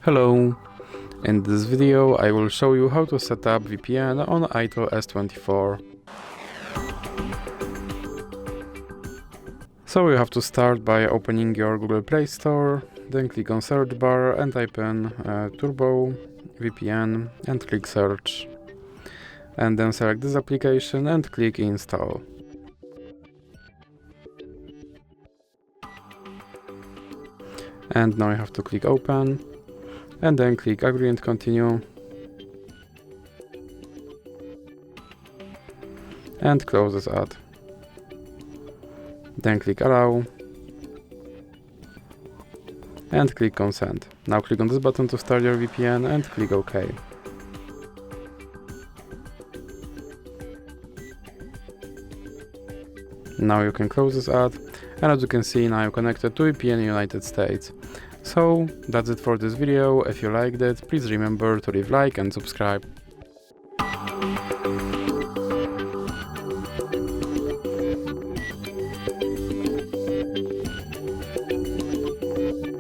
Hello! In this video I will show you how to set up VPN on Itel S24. So you have to start by opening your Google Play Store, then click on search bar and type in Turbo VPN and click search. And then select this application and click install. And now you have to click open. And then click agree and continue. And close this ad. Then click allow. And click consent. Now click on this button to start your VPN and click OK. Now you can close this ad. And as you can see, now you're connected to VPN in United States. So that's it for this video. If you liked it, please remember to leave a like and subscribe.